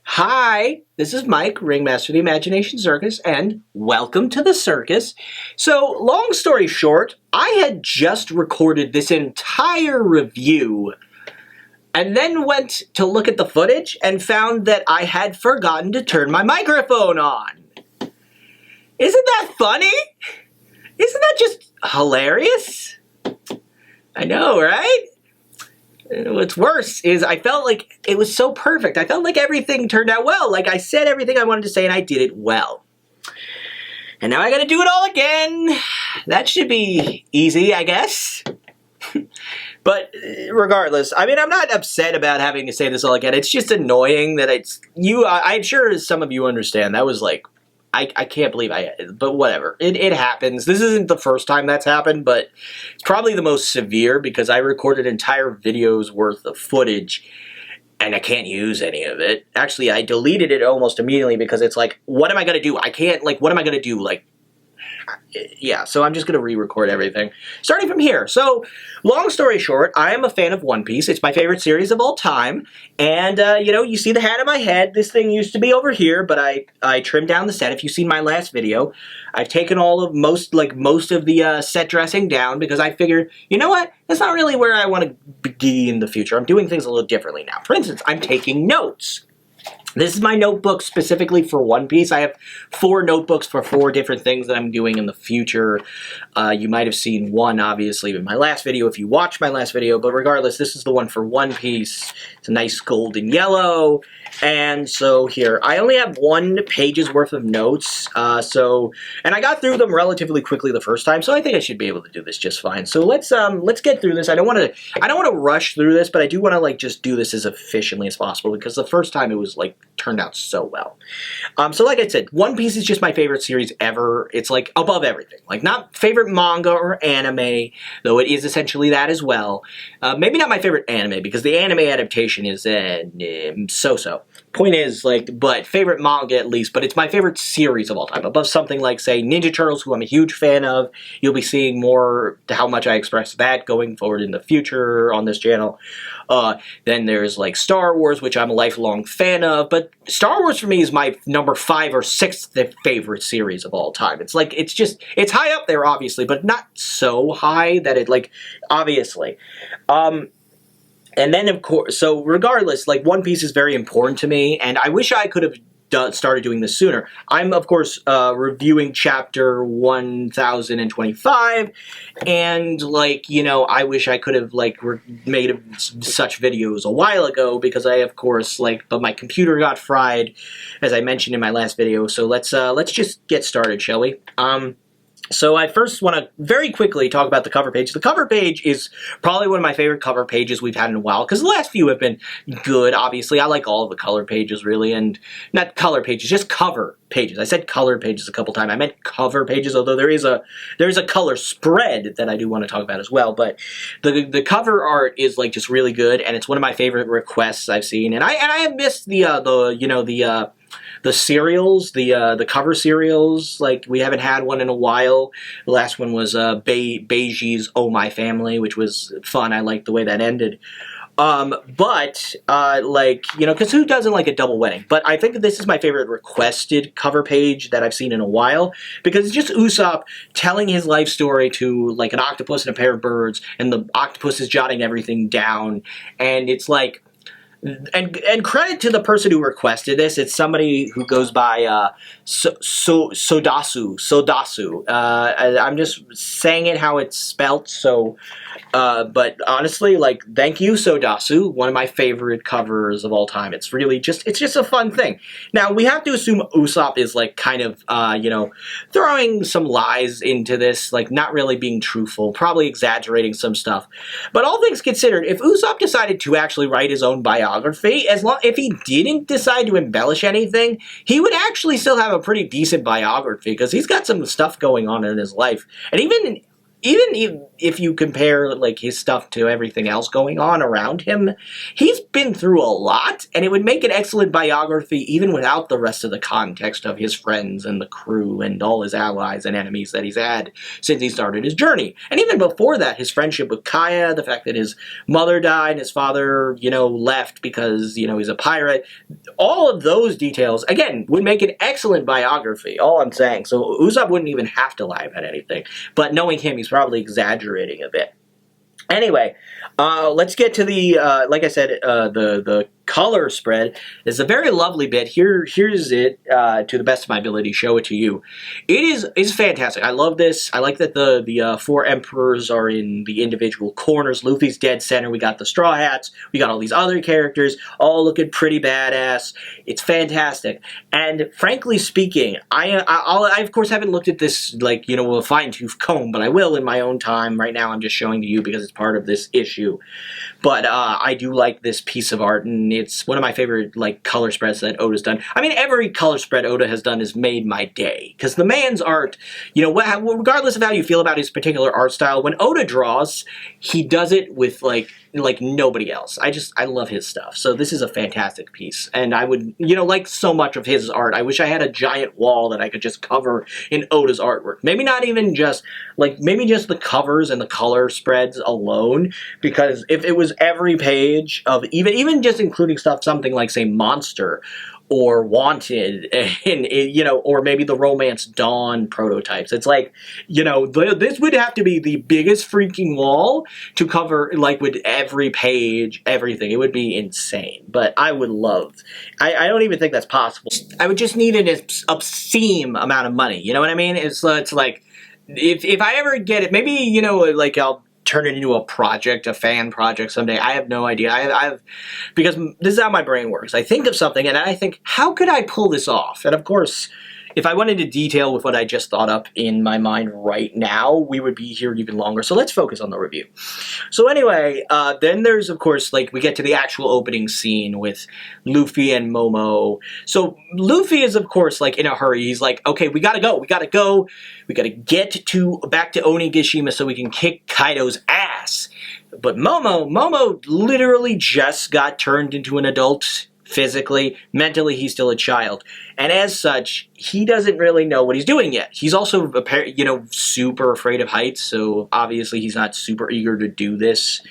Hi, this is Mike, Ringmaster of the Imagination Circus, and welcome to the circus. So, long story short, I had just recorded this entire review and then went to look at the footage and found that I had forgotten to turn my microphone on. Isn't that funny? Isn't that just hilarious? I know, right? What's worse is I felt like it was so perfect. I felt like everything turned out well. Like I said everything I wanted to say and I did it well. And now I gotta do it all again. That should be easy, I guess. But regardless, I mean, I'm not upset about having to say this all again. It's just annoying that I'm sure some of you understand. That was like, I can't believe but whatever. It happens. This isn't the first time that's happened, but it's probably the most severe because I recorded entire videos worth of footage and I can't use any of it. Actually, I deleted it almost immediately because it's like, what am I going to do? I can't, like, what am I going to do? Like, yeah, so I'm just going to re-record everything. Starting from here. So, long story short, I am a fan of One Piece. It's my favorite series of all time. And, you know, you see the hat on my head. This thing used to be over here, but I trimmed down the set. If you've seen my last video, I've taken most of the set dressing down because I figured, you know what? That's not really where I want to be in the future. I'm doing things a little differently now. For instance, I'm taking notes. This is my notebook specifically for One Piece. I have 4 notebooks for 4 different things that I'm doing in the future. You might have seen one, obviously, in my last video if you watched my last video, but regardless, this is the one for One Piece. It's a nice golden yellow, and so here, I only have 1 page's worth of notes, and I got through them relatively quickly the first time, so I think I should be able to do this just fine. So let's get through this. I don't want to rush through this, but I do want to like just do this as efficiently as possible because the first time it was like turned out so well. So like I said, One Piece is just my favorite series ever. It's like above everything. Like not favorite manga or anime, though it is essentially that as well. Maybe not my favorite anime because the anime adaptation is so-so. Point is, like, but favorite manga at least, but it's my favorite series of all time. Above something like, say, Ninja Turtles, who I'm a huge fan of. You'll be seeing more to how much I express that going forward in the future on this channel. Then there's, like, Star Wars, which I'm a lifelong fan of, but Star Wars for me is my number 5 or 6th favorite series of all time. It's like, it's high up there, obviously, but not so high that it, like, obviously. And then, of course, so regardless, like, One Piece is very important to me, and I wish I could have started doing this sooner. I'm, of course, reviewing chapter 1025, and, like, you know, I wish I could have, like, made such videos a while ago, because I, of course, like, but my computer got fried, as I mentioned in my last video, so let's just get started, shall we? So I first want to very quickly talk about the cover page. The cover page is probably one of my favorite cover pages we've had in a while, because the last few have been good, obviously. I like all of the color pages, really, and not color pages, just cover pages. I said color pages a couple times. I meant cover pages, although there is a color spread that I do want to talk about as well, but the cover art is, like, just really good, and it's one of my favorite requests I've seen, and I have missed the serials, the cover serials. Like, we haven't had one in a while. The last one was Beiji's Oh My Family, which was fun. I liked the way that ended. Like, you know, because who doesn't like a double wedding? But I think this is my favorite requested cover page that I've seen in a while, because it's just Usopp telling his life story to, like, an octopus and a pair of birds, and the octopus is jotting everything down, and it's like, and credit to the person who requested this. It's somebody who goes by Sodasu. I'm just saying it how it's spelt. So, but honestly, like, thank you, Sodasu. One of my favorite covers of all time. It's really just a fun thing. Now we have to assume Usopp is, like, kind of you know, throwing some lies into this, like, not really being truthful, probably exaggerating some stuff. But all things considered, if Usopp decided to actually write his own biography, if he didn't decide to embellish anything, he would actually still have a pretty decent biography, because he's got some stuff going on in his life. And even if you compare, like, his stuff to everything else going on around him, he's been through a lot, and it would make an excellent biography even without the rest of the context of his friends and the crew and all his allies and enemies that he's had since he started his journey. And even before that, his friendship with Kaya, the fact that his mother died and his father, left because, he's a pirate. All of those details, again, would make an excellent biography, all I'm saying. So Usopp wouldn't even have to lie about anything. But knowing him, he's probably exaggerating a bit. Anyway, let's get to the, like I said, the color spread. It's a very lovely bit. Here's it, to the best of my ability, show it to you. It's fantastic. I love this. I like that the four emperors are in the individual corners. Luffy's dead center. We got the Straw Hats. We got all these other characters, all looking pretty badass. It's fantastic. And frankly speaking, I of course haven't looked at this like, with a fine-tooth comb, but I will in my own time. Right now I'm just showing to you because it's part of this issue. But I do like this piece of art, and it's one of my favorite color spreads that Oda's done. I mean, every color spread Oda has done has made my day, because the man's art, regardless of how you feel about his particular art style, when Oda draws, he does it with like nobody else. I love his stuff. So this is a fantastic piece, and I would, like so much of his art, I wish I had a giant wall that I could just cover in Oda's artwork. Maybe not even just, maybe just the covers and the color spreads alone, because if it was every page of, even just including something like, say, Monster, or Wanted, and or maybe the Romance Dawn prototypes. It's this would have to be the biggest freaking wall to cover, with every page, everything. It would be insane. But I would love, I don't even think that's possible. I would just need an obscene amount of money. You know what I mean? It's like, if I ever get it, maybe, I'll turn it into a project, a fan project someday. I have no idea. Because this is how my brain works. I think of something and I think, how could I pull this off? And of course, if I wanted to detail with what I just thought up in my mind right now, we would be here even longer. So let's focus on the review. So anyway, then there's, of course, we get to the actual opening scene with Luffy and Momo. So Luffy is, of course, in a hurry. He's like, okay, we gotta go. We gotta get back to Onigashima so we can kick Kaido's ass. But Momo literally just got turned into an adult. Physically, mentally, he's still a child. And as such, he doesn't really know what he's doing yet. He's also, super afraid of heights, so obviously he's not super eager to do this.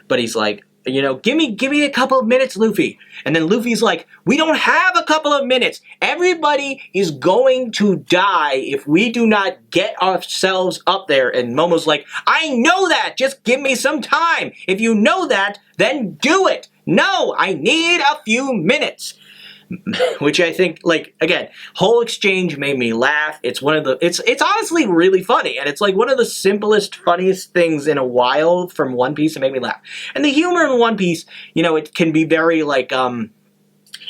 But he's like, give me a couple of minutes, Luffy. And then Luffy's like, we don't have a couple of minutes. Everybody is going to die if we do not get ourselves up there. And Momo's like, I know that. Just give me some time. If you know that, then do it. No, I need a few minutes. Which I think, again, whole exchange made me laugh. It's it's honestly really funny, and it's one of the simplest, funniest things in a while from One Piece to make me laugh. And the humor in One Piece, it can be very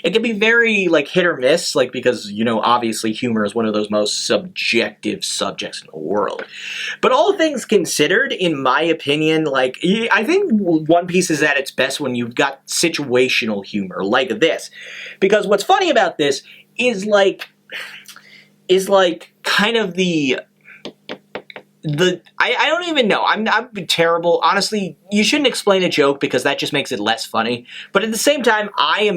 it can be very hit or miss, because obviously humor is one of those most subjective subjects in the world. But all things considered, in my opinion, I think One Piece is at its best when you've got situational humor like this. Because what's funny about this is kind of I don't even know. I'm terrible. Honestly, you shouldn't explain a joke because that just makes it less funny. But at the same time, I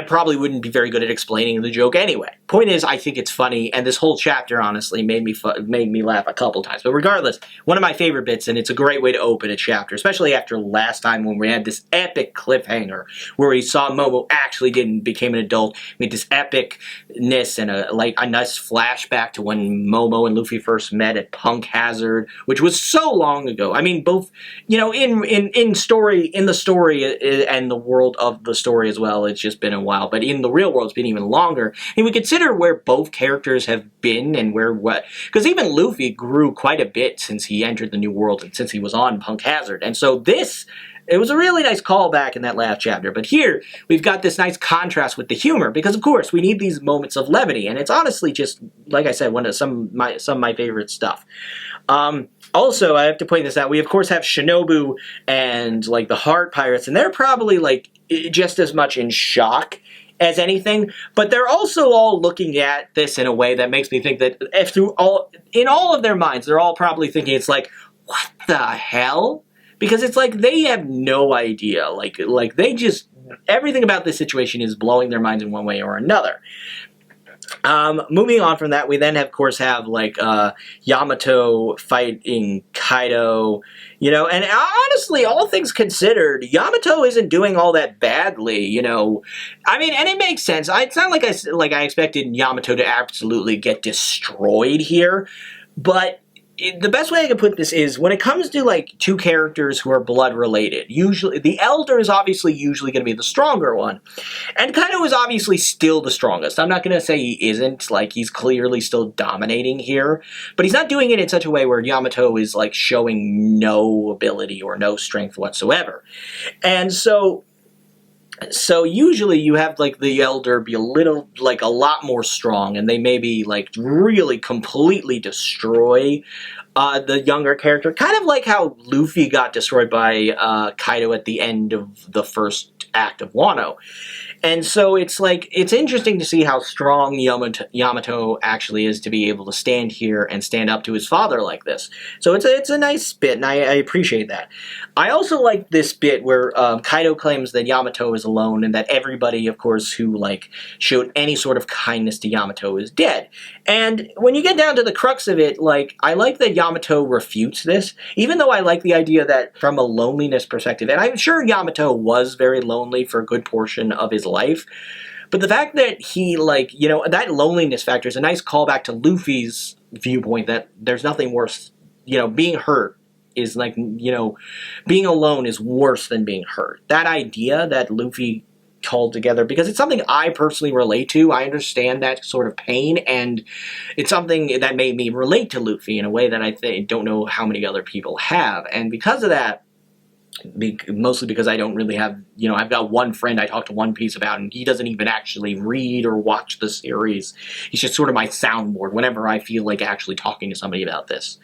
probably wouldn't be very good at explaining the joke anyway. Point is, I think it's funny, and this whole chapter, honestly, made me laugh a couple times. But regardless, one of my favorite bits, and it's a great way to open a chapter, especially after last time when we had this epic cliffhanger where we saw Momo actually became an adult. We had this epicness and a nice flashback to when Momo and Luffy first met at Punk Hazard, which was so long ago. I mean, both, in the story and the world of the story as well, it's just been a while. But in the real world, it's been even longer. And we consider where both characters have been and because even Luffy grew quite a bit since he entered the New World and since he was on Punk Hazard. And so it was a really nice callback in that last chapter. But here, we've got this nice contrast with the humor, because of course, we need these moments of levity. And it's honestly just, like I said, some of my favorite stuff. Also, I have to point this out, we of course have Shinobu and the Heart Pirates, and they're probably just as much in shock as anything, but they're also all looking at this in a way that makes me think that in all of their minds, they're all probably thinking it's what the hell? because it's like they have no idea. Like they just, everything about this situation is blowing their minds in one way or another. Moving on from that, we then of course have like Yamato fighting Kaido, you know, and honestly, all things considered, Yamato isn't doing all that badly, you know. I mean, and it makes sense. It's not like I expected Yamato to absolutely get destroyed here, but the best way I can put this is when it comes to like two characters who are blood related, usually the elder is obviously usually going to be the stronger one, and Kaido is obviously still the strongest. I'm not going to say he isn't, like he's clearly still dominating here, but he's not doing it in such a way where Yamato is like showing no ability or no strength whatsoever. And so usually you have like the elder be a lot more strong, and they maybe like really completely destroy the younger character, kind of like how Luffy got destroyed by Kaido at the end of the first act of Wano. And so it's like, it's interesting to see how strong Yamato actually is to be able to stand here and stand up to his father like this. So it's a nice bit, and I appreciate that. I also like this bit where Kaido claims that Yamato is alone, and that everybody, of course, who like showed any sort of kindness to Yamato is dead. And when you get down to the crux of it, like, I like that Yamato refutes this, even though I like the idea that from a loneliness perspective, and I'm sure Yamato was very lonely for a good portion of his life, but the fact that he, like, you know, that loneliness factor is a nice callback to Luffy's viewpoint that there's nothing worse, you know, being hurt is like, you know, being alone is worse than being hurt. That idea that Luffy called together, because it's something I personally relate to. I understand that sort of pain, and it's something that made me relate to Luffy in a way that I don't know how many other people have. And because of that, mostly because I don't really have, you know, I've got one friend I talk to One Piece about, and he doesn't even actually read or watch the series. He's just sort of my soundboard whenever I feel like actually talking to somebody about this.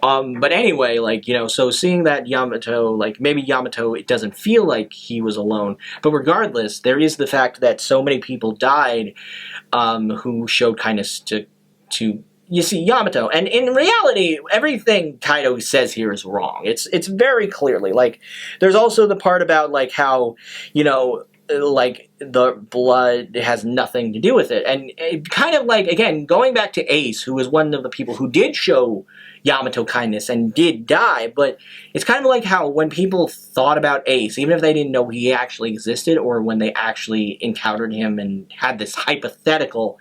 But anyway, like, you know, so seeing that Yamato, like, maybe Yamato, it doesn't feel like he was alone, but regardless, there is the fact that so many people died who showed kindness to you see Yamato, and in reality, everything Kaido says here is wrong. It's very clearly, like, there's also the part about, like, how, you know, like, the blood has nothing to do with it, and it kind of, like, again, going back to Ace, who was one of the people who did show Yamato kindness and did die, but it's kind of like how when people thought about Ace, even if they didn't know he actually existed, or when they actually encountered him and had this hypothetical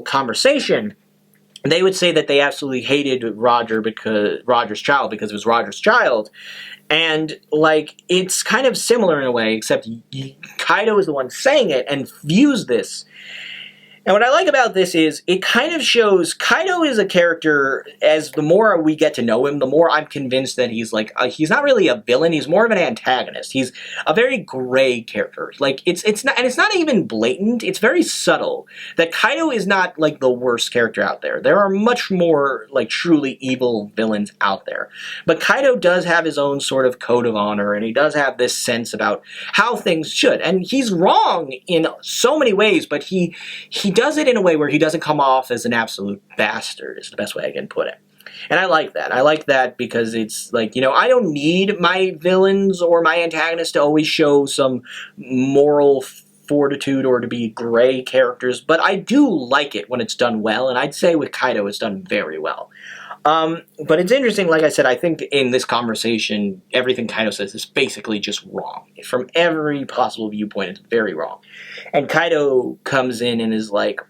conversation, they would say that they absolutely hated Roger's child because it was Roger's child. And, like, it's kind of similar in a way, except Kaido is the one saying it and views this. And what I like about this is it kind of shows Kaido is a character, as the more we get to know him, the more I'm convinced that he's like, he's not really a villain, he's more of an antagonist. He's a very gray character. Like, it's not, and it's not even blatant, it's very subtle, that Kaido is not, like, the worst character out there. There are much more, like, truly evil villains out there. But Kaido does have his own sort of code of honor, and he does have this sense about how things should. And he's wrong in so many ways, but he does it in a way where he doesn't come off as an absolute bastard, is the best way I can put it. And I like that. I like that because it's like, you know, I don't need my villains or my antagonists to always show some moral fortitude or to be gray characters, but I do like it when it's done well, and I'd say with Kaido it's done very well. But it's interesting, like I said, I think in this conversation, everything Kaido says is basically just wrong. From every possible viewpoint, it's very wrong. And Kaido comes in and is like,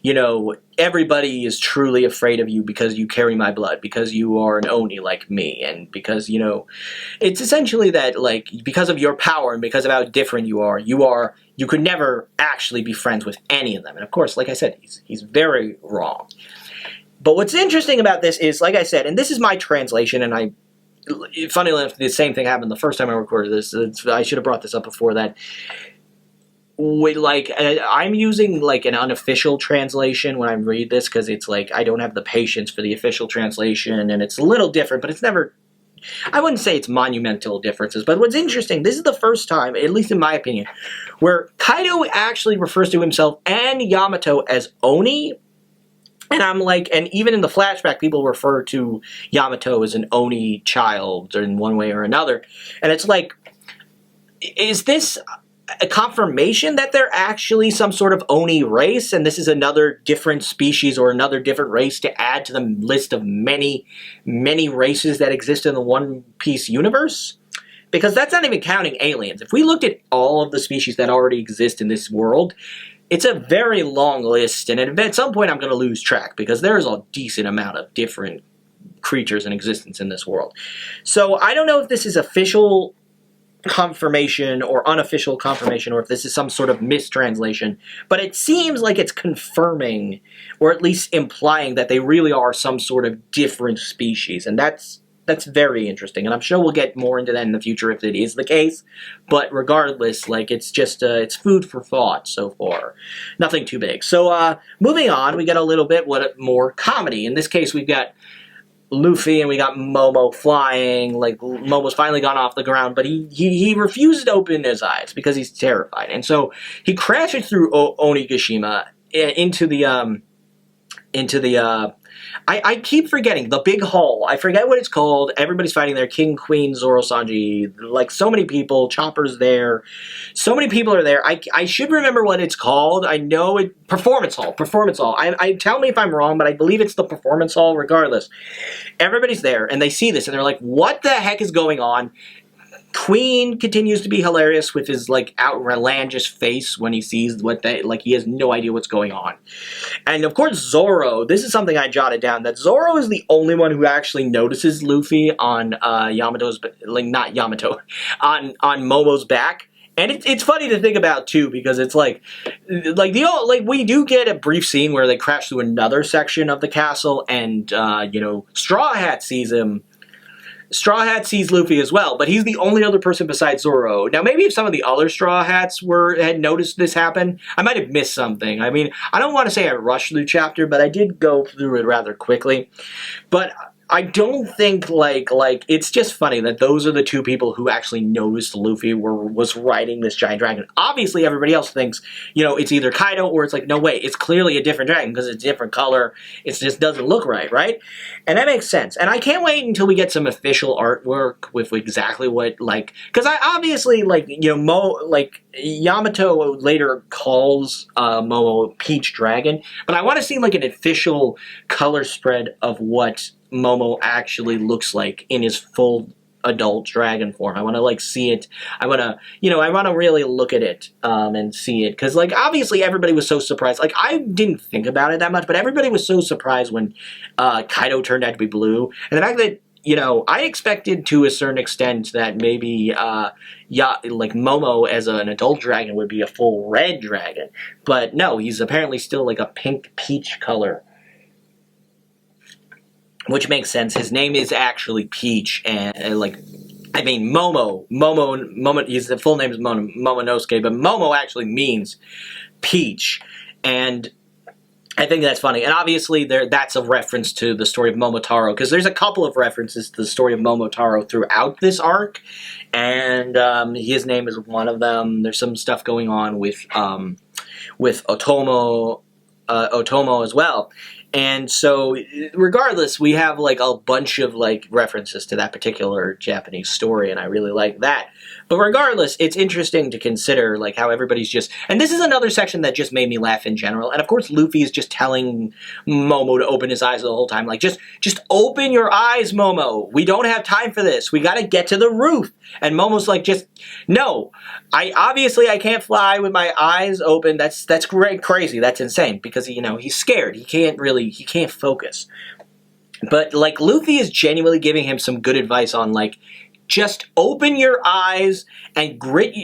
you know, everybody is truly afraid of you because you carry my blood, because you are an Oni like me, and because, you know, it's essentially that, like, because of your power and because of how different you could never actually be friends with any of them. And of course, like I said, he's very wrong. But what's interesting about this is, like I said, and this is my translation, and funny enough, the same thing happened the first time I recorded this. I should have brought this up before that. I'm using, like, an unofficial translation when I read this, because it's like, I don't have the patience for the official translation, and it's a little different, but it's never, I wouldn't say it's monumental differences, but what's interesting, this is the first time, at least in my opinion, where Kaido actually refers to himself and Yamato as Oni, And I'm like, and even in the flashback, people refer to Yamato as an Oni child in one way or another. And it's like, is this a confirmation that they're actually some sort of Oni race, and this is another different species or another different race to add to the list of many, many races that exist in the One Piece universe? Because that's not even counting aliens. If we looked at all of the species that already exist in this world, it's a very long list, and at some point I'm going to lose track, because there's a decent amount of different creatures in existence in this world. So I don't know if this is official confirmation or unofficial confirmation, or if this is some sort of mistranslation, but it seems like it's confirming, or at least implying, that they really are some sort of different species, and that's very interesting, and I'm sure we'll get more into that in the future if it is the case. But regardless, like, it's just it's food for thought so far, nothing too big. So moving on, we get a little bit more comedy. In this case, we've got Luffy and we got Momo flying. Like, Momo's finally gone off the ground, but he refuses to open his eyes because he's terrified. And so he crashes through Onigashima into the I keep forgetting the big hall. I forget what it's called. Everybody's fighting there. King, Queen, Zoro, Sanji. Like, so many people. Chopper's there. So many people are there. I should remember what it's called. I know it. Performance Hall. Performance Hall. I tell me if I'm wrong, but I believe it's the Performance Hall regardless. Everybody's there, and they see this, and they're like, what the heck is going on? Queen continues to be hilarious with his, like, outlandish face when he sees what they, like, he has no idea what's going on. And, of course, Zoro, this is something I jotted down, that Zoro is the only one who actually notices Luffy on Yamato's, like, not Yamato, on Momo's back. And it's funny to think about, too, because it's like we do get a brief scene where they crash through another section of the castle, and, you know, Straw Hat sees him. Straw Hat sees Luffy as well, but he's the only other person besides Zoro. Now, maybe if some of the other Straw Hats had noticed this happen, I might have missed something. I mean, I don't want to say I rushed through the chapter, but I did go through it rather quickly. But I don't think, like, it's just funny that those are the two people who actually noticed Luffy was riding this giant dragon. Obviously, everybody else thinks, you know, it's either Kaido, or it's like, no way, it's clearly a different dragon because it's a different color. It just doesn't look right, right? And that makes sense. And I can't wait until we get some official artwork with exactly what, like, because I obviously, like, you know, Yamato later calls Momo Peach Dragon, but I want to see, like, an official color spread of what Momo actually looks like in his full adult dragon form. I want to, like, see it. I want to, you know, I want to really look at it and see it, because, like, obviously everybody was so surprised. Like, I didn't think about it that much, but everybody was so surprised when Kaido turned out to be blue, and the fact that, you know, I expected to a certain extent that maybe like Momo as an adult dragon would be a full red dragon, but no, he's apparently still like a pink peach color. Which makes sense. His name is actually Peach, and like, I mean, Momo, his full name is Momonosuke, but Momo actually means peach, and I think that's funny. And obviously, that's a reference to the story of Momotaro, because there's a couple of references to the story of Momotaro throughout this arc, and his name is one of them. There's some stuff going on with Otomo as well. And so, regardless, we have, like, a bunch of, like, references to that particular Japanese story, and I really like that. But regardless, it's interesting to consider, like, how everybody's just... And this is another section that just made me laugh in general. And, of course, Luffy is just telling Momo to open his eyes the whole time. Like, just open your eyes, Momo. We don't have time for this. We gotta get to the roof. And Momo's like, just... No. I can't fly with my eyes open. That's crazy. That's insane. Because, you know, he's scared. He can't focus. But, like, Luffy is genuinely giving him some good advice on, like, just open your eyes and grit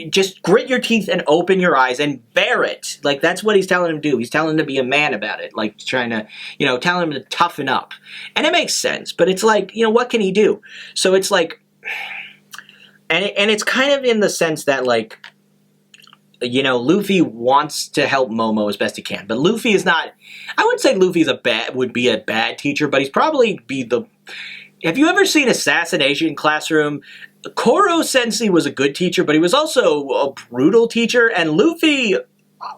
your teeth and open your eyes and bear it. Like, that's what he's telling him to do. He's telling him to be a man about it. Like, trying to, you know, telling him to toughen up. And it makes sense. But it's like, you know, what can he do? So it's like, and it's kind of in the sense that, like, you know, Luffy wants to help Momo as best he can. But Luffy is not, I wouldn't say Luffy would be a bad teacher, but he's probably have you ever seen Assassination Classroom? Koro Sensei was a good teacher, but he was also a brutal teacher, and Luffy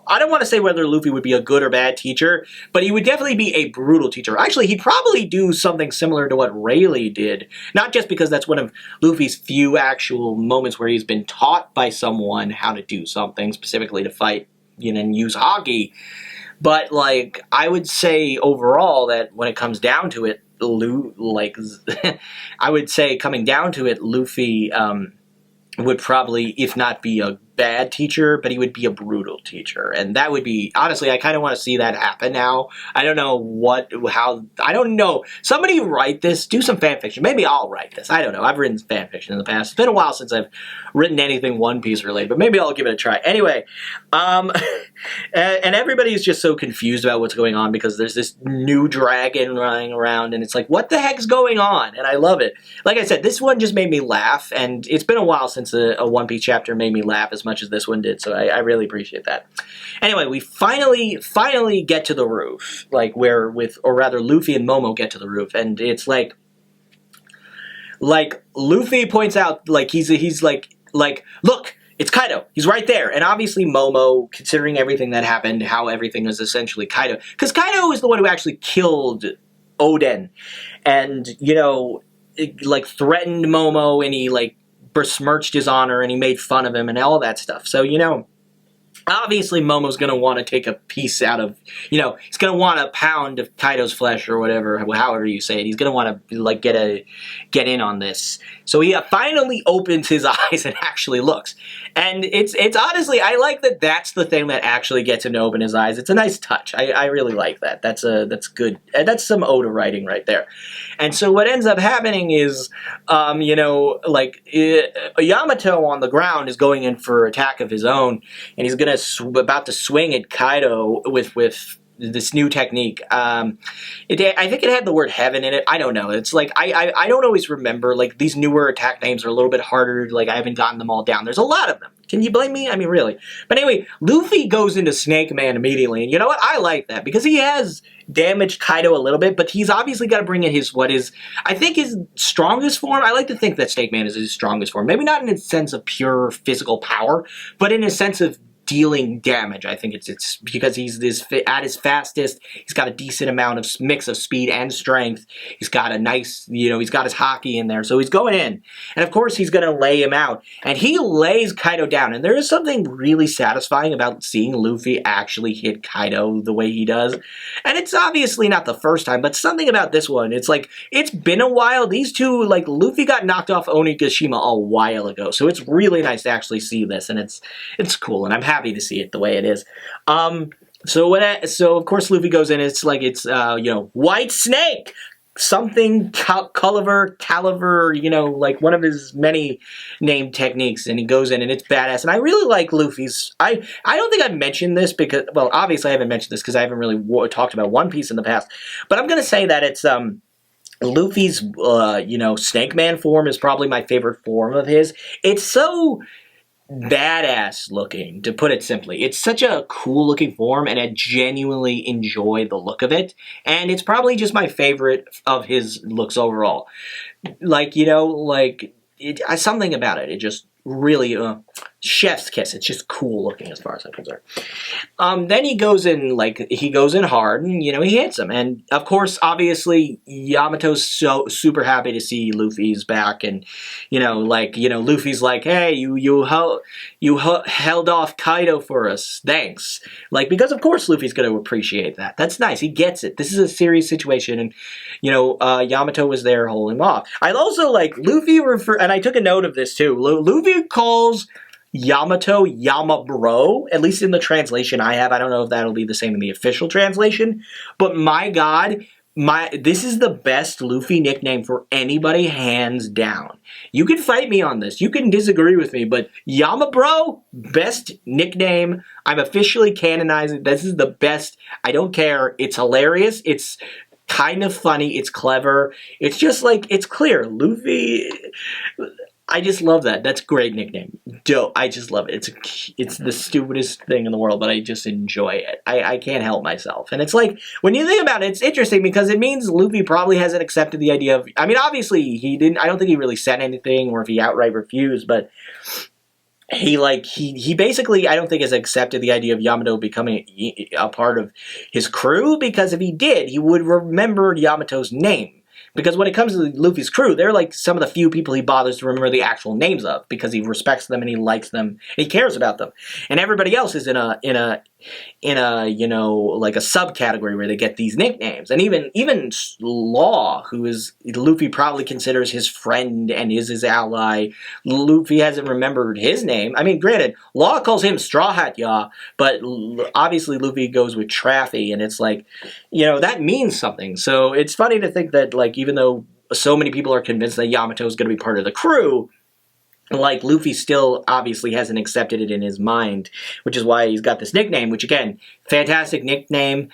I don't want to say whether Luffy would be a good or bad teacher, but he would definitely be a brutal teacher. Actually, he'd probably do something similar to what Rayleigh did. Not just because that's one of Luffy's few actual moments where he's been taught by someone how to do something, specifically to fight, and use Haki. But, like, I would say overall that when it comes down to it, I would say coming down to it, Luffy would probably, if not be a bad teacher, but he would be a brutal teacher. And that would be, honestly, I kind of want to see that happen now. I don't know. Somebody write this, do some fan fiction. Maybe I'll write this. I don't know. I've written fan fiction in the past. It's been a while since I've written anything One Piece related, but maybe I'll give it a try. Anyway, and everybody's just so confused about what's going on because there's this new dragon running around and it's like, what the heck's going on? And I love it. Like I said, this one just made me laugh, and it's been a while since a One Piece chapter made me laugh as much as this one did, so I really appreciate that. Anyway, we finally get to the roof, like or rather Luffy and Momo get to the roof, and it's like Luffy points out, like he's like, look, it's Kaido. He's right there. And obviously Momo, considering everything that happened, how everything is essentially Kaido, because Kaido is the one who actually killed Oden, and threatened Momo, and he besmirched his honor, and he made fun of him and all that stuff. So, obviously Momo's going to want to take a piece out of, he's going to want a pound of Kaido's flesh or whatever, however you say it. He's going to want to, get in on this. So he finally opens his eyes and actually looks. And it's honestly, I like that that's the thing that actually gets him to open his eyes. It's a nice touch. I really like that. That's good. That's some Oda writing right there. And so what ends up happening is, Yamato on the ground is going in for attack of his own, and he's about to swing at Kaido with this new technique. I think it had the word heaven in it. I don't know. It's like, I don't always remember. Like, these newer attack names are a little bit harder. Like, I haven't gotten them all down. There's a lot of them. Can you blame me? I mean, really. But anyway, Luffy goes into Snake Man immediately. And you know what? I like that because he has damaged Kaido a little bit, but he's obviously got to bring in his strongest form. I like to think that Snake Man is his strongest form. Maybe not in a sense of pure physical power, but in a sense of dealing damage. I think it's because he's at his fastest. He's got a decent amount of mix of speed and strength. He's got a nice, he's got his Haki in there. So he's going in. And of course he's going to lay him out. And he lays Kaido down. And there is something really satisfying about seeing Luffy actually hit Kaido the way he does. And it's obviously not the first time, but something about this one. It's like, it's been a while. These two, Luffy got knocked off Onigashima a while ago. So it's really nice to actually see this. And it's cool. And I'm happy to see it the way it is. So of course Luffy goes in. It's White Snake, something Caliver, one of his many named techniques, and he goes in and it's badass. And I really like Luffy's. I don't think I've mentioned this because, well, obviously I haven't mentioned this because I haven't really talked about One Piece in the past. But I'm gonna say that it's Luffy's Snake Man form is probably my favorite form of his. It's so badass looking, to put it simply. It's such a cool looking form, and I genuinely enjoy the look of it. And it's probably just my favorite of his looks overall. Something about it. It just really, chef's kiss. It's just cool looking as far as I'm concerned. Then he goes in hard, and, he hits him. And, of course, obviously, Yamato's so super happy to see Luffy's back. And, Luffy's like, hey, you held off Kaido for us. Thanks. Because, of course, Luffy's going to appreciate that. That's nice. He gets it. This is a serious situation. And, Yamato was there holding him off. I also Luffy and I took a note of this, too. Luffy calls Yamato Yamabro, at least in the translation I have. I don't know if that'll be the same in the official translation, but my God, this is the best Luffy nickname for anybody, hands down. You can fight me on this. You can disagree with me, but Yamabro, best nickname. I'm officially canonizing. This is the best. I don't care. It's hilarious. It's kind of funny. It's clever. It's just it's clear. Luffy, I just love that. That's a great nickname. Dope. I just love it. It's the stupidest thing in the world, but I just enjoy it. I can't help myself. And it's when you think about it, it's interesting because it means Luffy probably hasn't accepted the idea of, obviously he didn't, I don't think he really said anything or if he outright refused, but he basically, I don't think, has accepted the idea of Yamato becoming a part of his crew, because if he did, he would remember Yamato's name. Because when it comes to Luffy's crew, they're like some of the few people he bothers to remember the actual names of, because he respects them and he likes them and he cares about them. And everybody else is in a you know, like a subcategory where they get these nicknames. And even Law, who is Luffy probably considers his friend and is his ally, Luffy hasn't remembered his name. I mean, granted, Law calls him Straw Hat Ya, but obviously Luffy goes with Traffy, and it's like, you know, that means something. So it's funny to think that, like, even though so many people are convinced that Yamato is going to be part of the crew, like, Luffy still obviously hasn't accepted it in his mind, which is why he's got this nickname, which, again, fantastic nickname.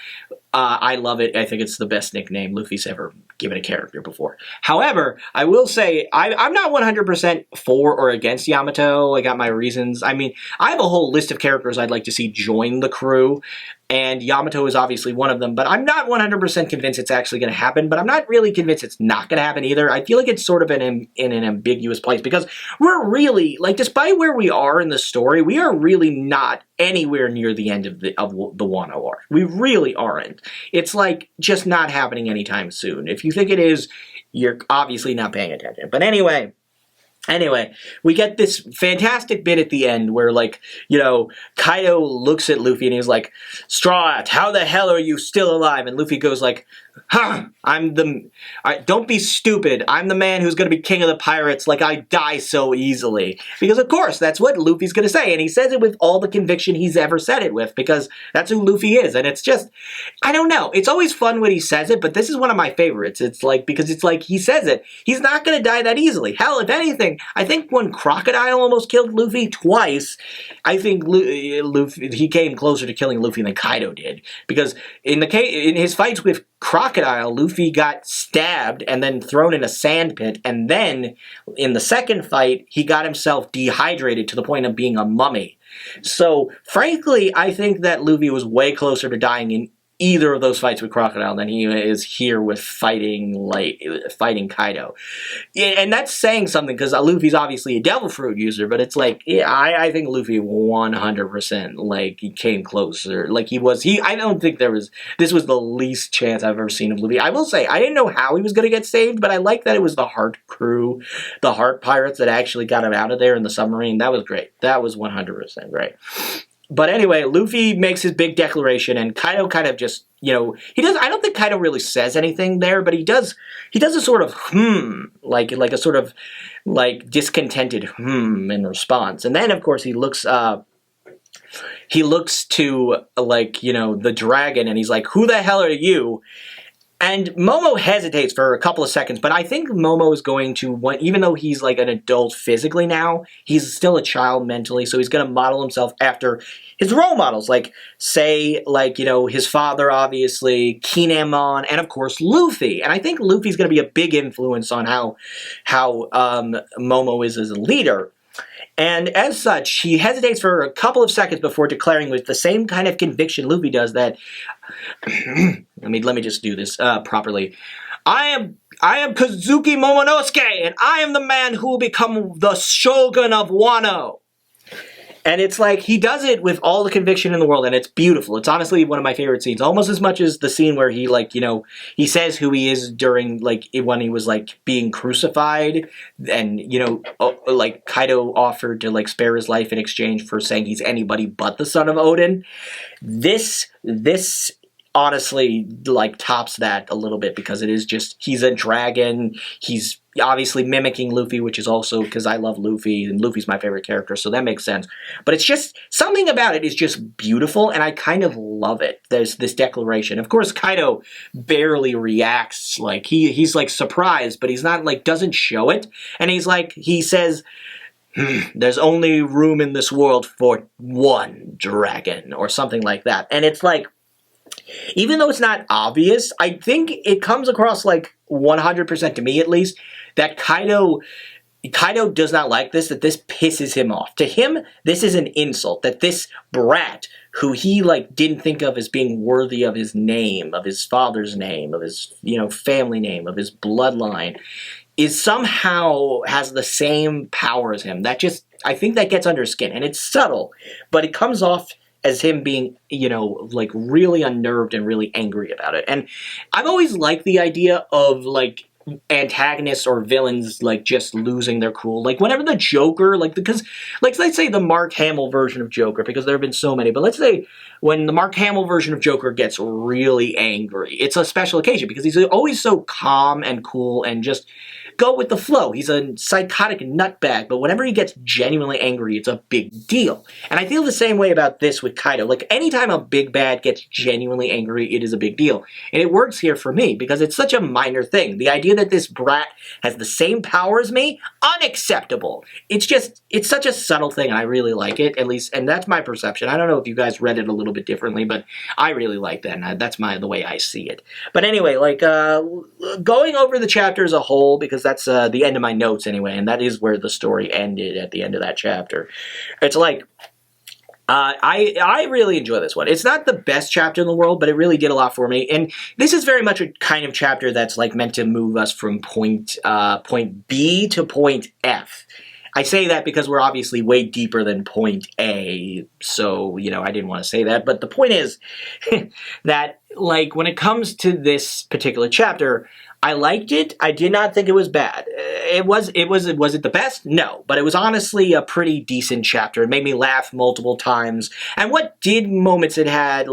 I love it. I think it's the best nickname Luffy's ever given a character before. However, I will say, I'm not 100% for or against Yamato. I got my reasons. I mean, I have a whole list of characters I'd like to see join the crew, and Yamato is obviously one of them, but I'm not 100% convinced it's actually going to happen, but I'm not really convinced it's not going to happen either. I feel like it's sort of in an ambiguous place, because we're really, like, despite where we are in the story, we are really not anywhere near the end of the Wano arc. We really aren't. It's, like, just not happening anytime soon. If you think it is, you're obviously not paying attention. But anyway, we get this fantastic bit at the end where, like, you know, Kaido looks at Luffy and he's like, Straw Hat, how the hell are you still alive? And Luffy goes like, huh, don't be stupid. I'm the man who's going to be king of the pirates. Like, I die so easily. Because, of course, that's what Luffy's going to say. And he says it with all the conviction he's ever said it with, because that's who Luffy is. And it's just, I don't know. It's always fun when he says it, but this is one of my favorites. It's like, because it's like he says it. He's not going to die that easily. Hell, if anything, I think when Crocodile almost killed Luffy twice, I think Luffy, he came closer to killing Luffy than Kaido did. Because in his fights with Crocodile, Luffy got stabbed and then thrown in a sand pit, and then in the second fight, he got himself dehydrated to the point of being a mummy. So, frankly, I think that Luffy was way closer to dying in either of those fights with Crocodile than he is here with fighting Kaido. And that's saying something, because Luffy's obviously a Devil Fruit user, but it's like, yeah, I think Luffy 100%, like, he came closer. Like, I don't think this was the least chance I've ever seen of Luffy. I will say, I didn't know how he was going to get saved, but I like that it was the Heart crew, the Heart pirates that actually got him out of there in the submarine. That was great. That was 100% great. But anyway, Luffy makes his big declaration, and Kaido kind of just, you know, I don't think Kaido really says anything there, but he does a sort of like a sort of, like, discontented in response. And then, of course, he looks to, like, you know, the dragon, and he's like, who the hell are you? And Momo hesitates for a couple of seconds, but I think Momo is going to, even though he's like an adult physically now, he's still a child mentally, so he's going to model himself after his role models, like, say, like, you know, his father, obviously, Kinemon, and, of course, Luffy. And I think Luffy's going to be a big influence on how Momo is as a leader. And as such, he hesitates for a couple of seconds before declaring with the same kind of conviction Luffy does that, let me just do this properly. I am Kazuki Momonosuke, and I am the man who will become the Shogun of Wano. And it's like, he does it with all the conviction in the world, and it's beautiful. It's honestly one of my favorite scenes, almost as much as the scene where he, like, you know, he says who he is during, like, when he was, like, being crucified, and, you know, like, Kaido offered to, like, spare his life in exchange for saying he's anybody but the son of Odin. This honestly, like, tops that a little bit, because it is just, he's a dragon, he's obviously mimicking Luffy, which is also because I love Luffy, and Luffy's my favorite character, so that makes sense. But it's just, something about it is just beautiful, and I kind of love it. There's this declaration. Of course, Kaido barely reacts. Like, he's like, surprised, but he's not, like, doesn't show it. And he's like, he says, there's only room in this world for one dragon, or something like that. And it's like, even though it's not obvious, I think it comes across, like, 100% to me, at least, that Kaido does not like this, that this pisses him off. To him, this is an insult, that this brat, who he, like, didn't think of as being worthy of his name, of his father's name, of his, you know, family name, of his bloodline, is somehow has the same power as him. That just I think that gets under his skin, and it's subtle, but it comes off as him being, like really unnerved and really angry about it. And I've always liked the idea of like antagonists or villains like just losing their cool. Like whenever the Joker, because let's say the Mark Hamill version of Joker, because there have been so many, but let's say when the Mark Hamill version of Joker gets really angry, it's a special occasion because he's always so calm and cool and just go with the flow. He's a psychotic nutbag, but whenever he gets genuinely angry, it's a big deal. And I feel the same way about this with Kaido. Like anytime a big bad gets genuinely angry, it is a big deal. And it works here for me because it's such a minor thing. The idea that this brat has the same power as me, unacceptable. It's such a subtle thing, and I really like it, at least, and that's my perception. I don't know if you guys read it a little bit differently, but I really like that, and that's the way I see it. But anyway, going over the chapter as a whole, because that's the end of my notes anyway, and that is where the story ended at the end of that chapter. It's like, I really enjoy this one. It's not the best chapter in the world, but it really did a lot for me. And this is very much a kind of chapter that's like meant to move us from point B to point F. I say that because we're obviously way deeper than point A, so, I didn't want to say that. But the point is that, like, when it comes to this particular chapter, I liked it. I did not think it was bad. Was it the best? No, but it was honestly a pretty decent chapter. It made me laugh multiple times. And what moments it had,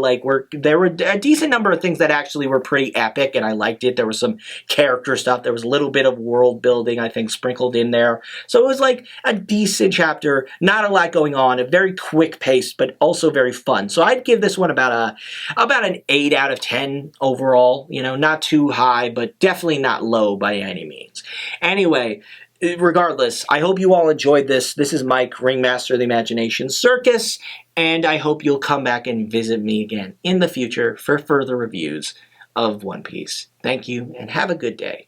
there were a decent number of things that actually were pretty epic, and I liked it. There was some character stuff. There was a little bit of world building, I think, sprinkled in there. So it was like a decent chapter. Not a lot going on. A very quick pace, but also very fun. So I'd give this one about an 8 out of 10 overall. Not too high, but definitely not low by any means. Anyway, regardless, I hope you all enjoyed this. This is Mike, Ringmaster of the Imagination Circus, and I hope you'll come back and visit me again in the future for further reviews of One Piece. Thank you, and have a good day.